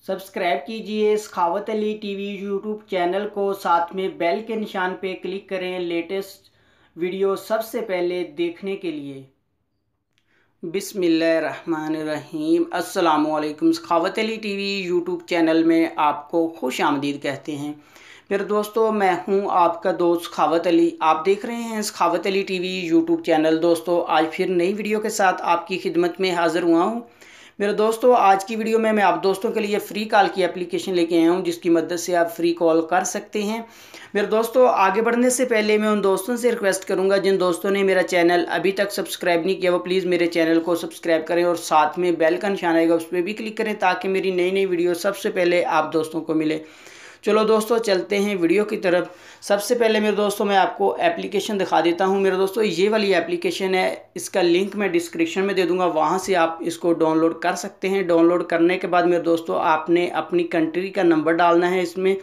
Subscribe कीजिए सखावत Ali TV YouTube channel को, साथ में बेल के निशान पे क्लिक करें लेटेस्ट वीडियो सबसे पहले देखने के लिए। बिस्मिल्लाहिर्रहमानिर्रहीम। अस्सलामुअलैकुम। सखावत अली टीवी यूट्यूब चैनल में आपको खुश आमदीद कहते हैं। मेरे दोस्तों, मैं हूं आपका दोस्त सखावत अली। आप देख रहे हैं सखावत अली टीवी यूट्यूब चैनल। दोस्तों, आज फिर नई वीडियो के साथ आपकी खिदमत में हाज़िर हुआ हूं। मेरे दोस्तों, आज की वीडियो में मैं आप दोस्तों के लिए फ़्री कॉल की एप्लीकेशन लेके आया हूं, जिसकी मदद से आप फ्री कॉल कर सकते हैं। मेरे दोस्तों, आगे बढ़ने से पहले मैं उन दोस्तों से रिक्वेस्ट करूंगा जिन दोस्तों ने मेरा चैनल अभी तक सब्सक्राइब नहीं किया, वो प्लीज़ मेरे चैनल को सब्सक्राइब करें और साथ में बेल का निशान आएगा, उस पर भी क्लिक करें ताकि मेरी नई नई वीडियो सबसे पहले आप दोस्तों को मिले। चलो दोस्तों, चलते हैं वीडियो की तरफ। सबसे पहले मेरे दोस्तों मैं आपको एप्लीकेशन दिखा देता हूं। मेरे दोस्तों, ये वाली एप्लीकेशन है, इसका लिंक मैं डिस्क्रिप्शन में दे दूंगा, वहां से आप इसको डाउनलोड कर सकते हैं। डाउनलोड करने के बाद मेरे दोस्तों आपने अपनी कंट्री का नंबर डालना है। इसमें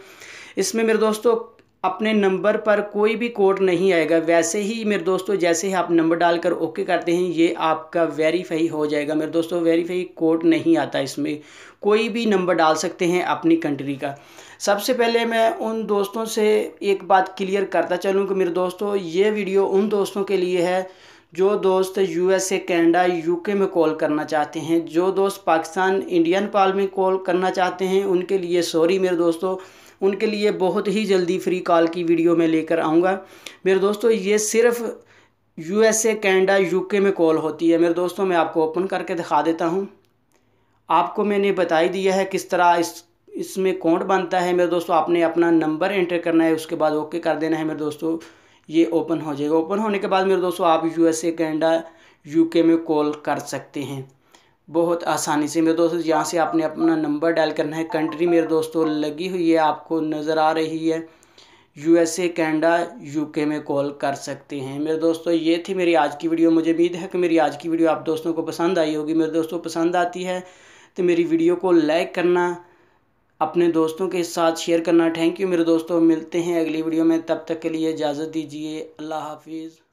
मेरे दोस्तों अपने नंबर पर कोई भी कोड नहीं आएगा। वैसे ही मेरे दोस्तों, जैसे ही आप नंबर डालकर ओके करते हैं, ये आपका वेरीफाई हो जाएगा। मेरे दोस्तों, वेरीफाई कोड नहीं आता इसमें, कोई भी नंबर डाल सकते हैं अपनी कंट्री का। सबसे पहले मैं उन दोस्तों से एक बात क्लियर करता चलूँ कि मेरे दोस्तों, ये वीडियो उन दोस्तों के लिए है जो दोस्त यूएसए, कनाडा, यूके में कॉल करना चाहते हैं। जो दोस्त पाकिस्तान इंडियन कॉल में कॉल करना चाहते हैं, उनके लिए सॉरी मेरे दोस्तों, उनके लिए बहुत ही जल्दी फ्री कॉल की वीडियो में लेकर आऊँगा। मेरे दोस्तों, ये सिर्फ यूएसए, कनाडा, यूके में कॉल होती है। मेरे दोस्तों, मैं आपको ओपन करके दिखा देता हूँ। आपको मैंने बता ही दिया है किस तरह इसमें कोड बनता है। मेरे दोस्तों, आपने अपना नंबर एंटर करना है, उसके बाद ओके कर देना है। मेरे दोस्तों, ये ओपन हो जाएगा। ओपन होने के बाद मेरे दोस्तों आप यूएसए, कनाडा, यूके में कॉल कर सकते हैं बहुत आसानी से। मेरे दोस्तों, यहाँ से आपने अपना नंबर डायल करना है। कंट्री मेरे दोस्तों लगी हुई है, आपको नज़र आ रही है। यूएसए, कनाडा, यूके में कॉल कर सकते हैं। मेरे दोस्तों, ये थी मेरी आज की वीडियो। मुझे उम्मीद है कि मेरी आज की वीडियो आप दोस्तों को पसंद आई होगी। मेरे दोस्तों, पसंद आती है तो मेरी वीडियो को लाइक करना, अपने दोस्तों के साथ शेयर करना। थैंक यू मेरे दोस्तों, मिलते हैं अगली वीडियो में। तब तक के लिए इजाज़त दीजिए। अल्लाह हाफिज़।